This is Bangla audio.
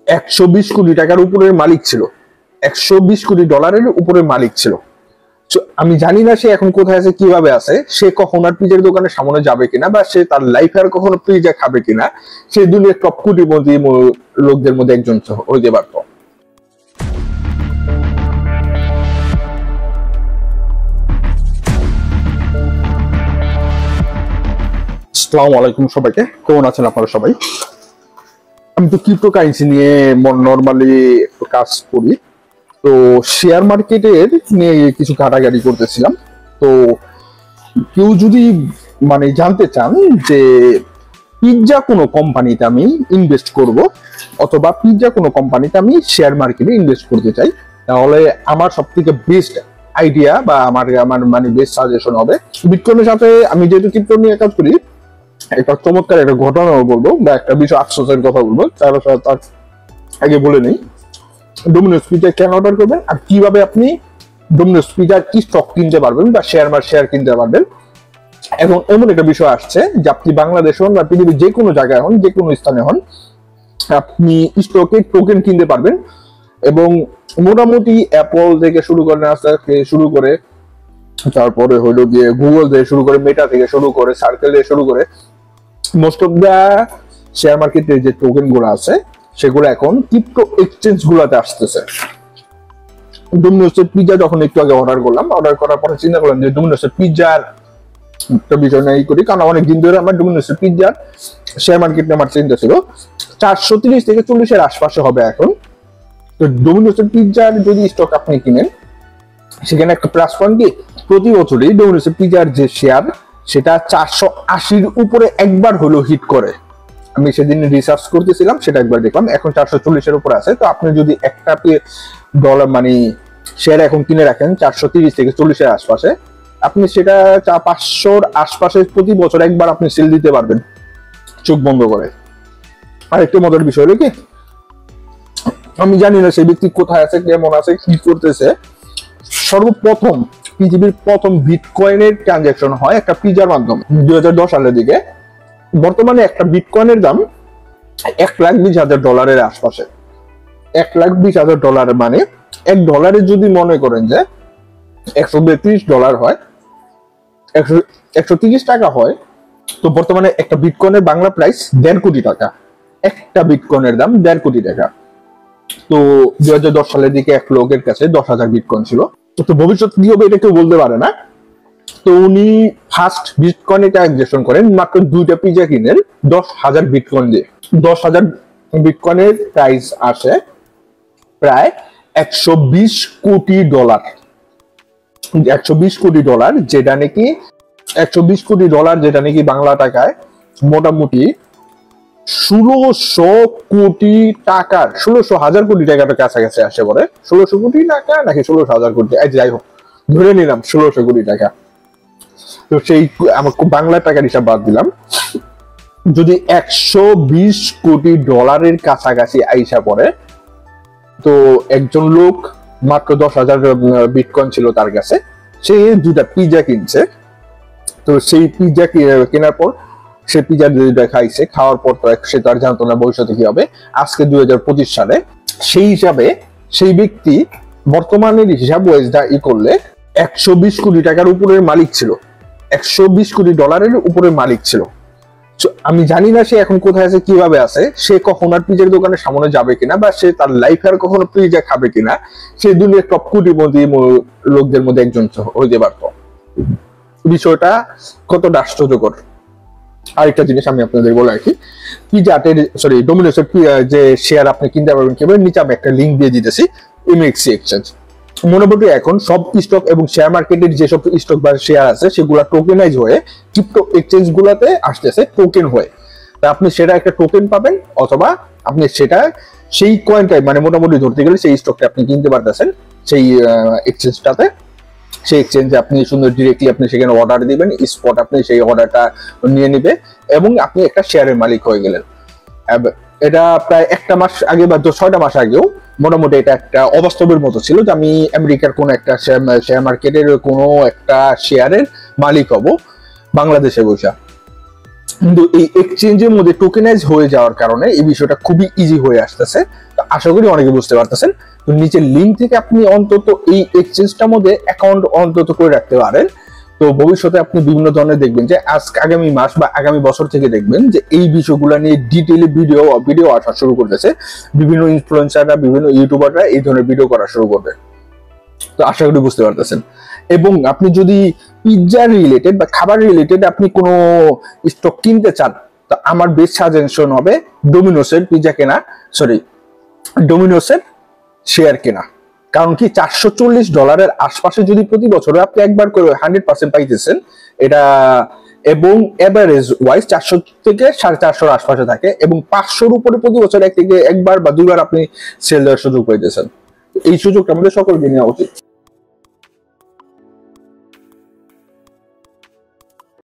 120 কোটি টাকার উপরের মালিক ছিল, 120 কোটি ডলারের উপরের মালিক ছিল। আমি জানি না সে এখন কোথায় আছে, কিভাবে আছে, সে কখন আর পিজার দোকানের সামনে যাবে কিনা, বা সে তার লাইফে আর কখনো পিজা খাবে কিনা। সে দুনিয়ার টপ কোটিপতি লোকদের মধ্যে একজন হইতে পারতো। আসসালামু আলাইকুম সবাইকে, কেমন আছেন আপনারা সবাই? আমি তো ক্রিপ্টোকারেন্সি নিয়ে নর্মালি একটু কাজ করি, তো শেয়ার মার্কেটের নিয়ে কিছু ঘাটাঘাটি করতেছিলাম। তো কেউ যদি জানতে চান যে পিৎজা কোনো কোম্পানিতে আমি ইনভেস্ট করব, অথবা পিৎজা কোনো কোম্পানিতে আমি শেয়ার মার্কেটে ইনভেস্ট করতে চাই, তাহলে আমার সব থেকে বেস্ট আইডিয়া বা আমার বেস্ট সাজেশন হবে বিটকয়েনের সাথে। আমি যেহেতু ক্রিপ্টো নিয়ে কাজ করি, একটা চমৎকার একটা ঘটনা বলবো বা একটা বিষয় আফসোসের কথা বলবো। তার আগে বলে নেই ডোমিনোস পিৎজা কেন অর্ডার করবেন আর কিভাবে আপনি ডোমিনোস পিৎজার স্টক কিনতে পারবেন বা শেয়ার কিনতে পারবেন। এখন এমন একটা বিষয় আসছে যে আপনি বাংলাদেশ হন বা পৃথিবীর যে কোনো জায়গায় হন, যে কোনো স্থানে হন, আপনি স্টকে টোকেন কিনতে পারবেন। এবং মোটামুটি অ্যাপল থেকে শুরু করে নাস্তা থেকে শুরু করে, তারপরে হলো গিয়ে গুগল থেকে শুরু করে, মেটা থেকে শুরু করে, সার্কেল থেকে শুরু করে, মোস্ট অফ দা শেয়ার মার্কেটের যে টোকেন গুলো আছে সেগুলো এখন ক্রিপ্টো এক্সচেঞ্জ গুলাতে আসতেছে। ডোমিনোসের পিৎজা যখন একটু আগে অর্ডার করলাম, অর্ডার করার পরে চিন্তা করলাম যে ডোমিনোসের পিৎজার একটা বিষয় নাই করি, কারণ অনেকদিন ধরে আমার ডোমিনোসের পিৎজার শেয়ার মার্কেট আমার চিন্তা ছিল 430 থেকে 40-এর আশপাশে হবে এখন। তো ডোমিনোসের পিৎজার যদি স্টক আপনি কিনেন, সেখানে একটা প্লাস পয়েন্ট কি, প্রতি বছরই ডোমিনোসের পিৎজার যে শেয়ার সেটা 480-র উপরে একবার হলো হিট করে। আমি সেদিন রিসার্চ করতেছিলাম, সেটা একবার দেখলাম, এখন 440-এর উপরে আছে। তো আপনি যদি একটা ডলার শেয়ার এখন কিনে রাখেন 430 থেকে 40-এর আশপাশে, আপনি সেটা 500-র আশপাশে প্রতি বছর একবার আপনি সেল দিতে পারবেন চোখ বন্ধ করে। আর একটু মজার বিষয় হলো কি, আমি জানি না সেই ব্যক্তি কোথায় আছে, কেমন আছে, কি করতেছে। সর্বপ্রথম পৃথিবীর প্রথম বিটকয়েনের ট্রানজাকশন হয় একটা পিৎজার মাধ্যমে 2010 সালের দিকে। বর্তমানে একটা বিটকয়েনের দাম $1,20,000 আশপাশে। $1,20,000 মানে $1 যদি মনে করেন যে $132 হয়, 130 টাকা হয়, তো বর্তমানে একটা বিটকয়েনের বাংলা প্রাইস 1.5 কোটি টাকা। একটা বিটকয়েনের দাম 1.5 কোটি টাকা। তো 2010 সালের দিকে এক লোকের কাছে 10,000 বিটকয়েন ছিল। তো ভবিষ্যৎ কি হবে এটা কেউ বলতে পারে না। তো উনি ফার্স্ট বিটকয়েনে ট্রানজাকশন করেন মাত্র 2টা পিৎজা কিনেন 10,000 বিটকয়েন দিয়ে। 10,000 বিটকয়েনের প্রাইস আসে প্রায় $120 কোটি। 120 কোটি ডলার, যেটা নাকি 120 কোটি ডলার, যেটা নাকি বাংলা টাকায় মোটামুটি 1600 কোটি টাকার 16,000 কোটি টাকার কাছাকাছি আসে পরে। 1600 কোটি টাকা নাকি 16,000 কোটি, যাই হোক ধরে নিলাম 1600 কোটি টাকা। তো সেই আমার বাংলা টাকার হিসাব বাদ দিলাম, যদি 120 কোটি ডলারের কাছাকাছি আইসা পড়ে, তো একজন লোক মাত্র 10,000 বিটকয়েন ছিল তার কাছে, সে 2টা পিৎজা কিনছে। তো সেই পিৎজা কেনার পর সে পিৎজা খাইছে, খাওয়ার পর তো সে তো আর জানতো না ভবিষ্যতে কি হবে। আজকে 2025 সালে সেই হিসাবে সেই ব্যক্তি বর্তমানের হিসাব করলে 120 কোটি টাকার উপরের মালিক ছিল, 120 কোটি ডলারের উপরের মালিক ছিল। আমি জানি না সে এখন কোথায় আছে, কিভাবে আছে, সে কখন আর পিজার দোকানের সামনে যাবে কিনা, বা সে তার লাইফে আর কখনো পিজা খাবে কিনা। সে দুনিয়ার টপ কোটিপতি লোকদের মধ্যে একজন হইতে পারতো। বিষয়টা কতটা আশ্চর্যকর। আরেকটা জিনিস আমি আপনাদের বলে রাখি, ডোমিনোসের যে শেয়ার আপনি কিনতে পারবেন কিভাবে, নিচে আমি একটা লিঙ্ক দিয়ে দিতেছি, এমএক্সি এক্সচেঞ্জ। মোটামুটি এখন সব স্টক এবং শেয়ার মার্কেটের যেসব স্টক বা শেয়ার আছে সেগুলা টোকেনাইজ হয়ে ক্রিপ্টো এক্সচেঞ্জ গুলাতে আসতেছে টোকেন হয়ে। তা আপনি সেটা একটা টোকেন পাবেন, অথবা আপনি সেটা সেই কয়েনটাই মোটামুটি ধরতে গেলে সেই স্টকটা আপনি কিনতে পারতেছেন সেই এক্সচেঞ্জটাতে। সেই এক্সচেঞ্জে আপনি সুন্দর ডিরেক্টলি আপনি সেখানে অর্ডার দিবেন, স্পট আপনি সেই অর্ডারটা নিয়ে নিবে এবং আপনি একটা শেয়ারের মালিক হয়ে গেলেন। এটা প্রায় 1 মাস আগে বা 6টা মাস আগেও মোটামুটি এটা একটা অবাস্তবের মতো ছিল যে আমি আমেরিকার কোন একটা শেয়ার মার্কেটের কোনো একটা শেয়ারের মালিক হব বাংলাদেশে বসে। কিন্তু এই এক্সচেঞ্জের মধ্যে টোকেনাইজ হয়ে যাওয়ার কারণে এই বিষয়টা খুবই ইজি হয়ে আসতেছে। তো আশা করি অনেকে বুঝতে পারতেছেন। তো নিচের লিঙ্ক থেকে আপনি অন্তত এই এক্সচেঞ্জটার মধ্যে অ্যাকাউন্ট অন্তত করে রাখতে পারেন। তো ভবিষ্যতে আপনি বিভিন্ন ধরনের দেখবেন যে আগামী মাস বা আগামী বছর থেকে দেখবেন যে এই বিষয়গুলো নিয়ে ডিটেইলি ভিডিও আসা শুরু করতেছে। বিভিন্ন ইনফ্লুয়েন্সাররা, বিভিন্ন ইউটিউবাররা এই ধরনের ভিডিও করা শুরু করবে। তো আশা করি বুঝতে পারতেছেন। এবং আপনি যদি পিৎজা রিলেটেড বা খাবার রিলেটেড আপনি কোনো স্টক কিনতে চান, তো আমার বেস্ট সাজেশন হবে ডোমিনোসের পিৎজা কেনা, সরি ডোমিনোসের শেয়ার কেনা। কারণ কি $440 আশপাশে যদি প্রতি বছরে আপনি একবার করে 100% পাইতেছেন এটা, এবং এভারেজ ওয়াইজ 400 থেকে 450 আশপাশে থাকে, এবং 500-র উপরে প্রতি বছর একবার বা দুবার আপনি সেল দেওয়ার সুযোগ পাইতেছেন। এই সুযোগটা আমাদের সকলকে নেওয়া উচিত।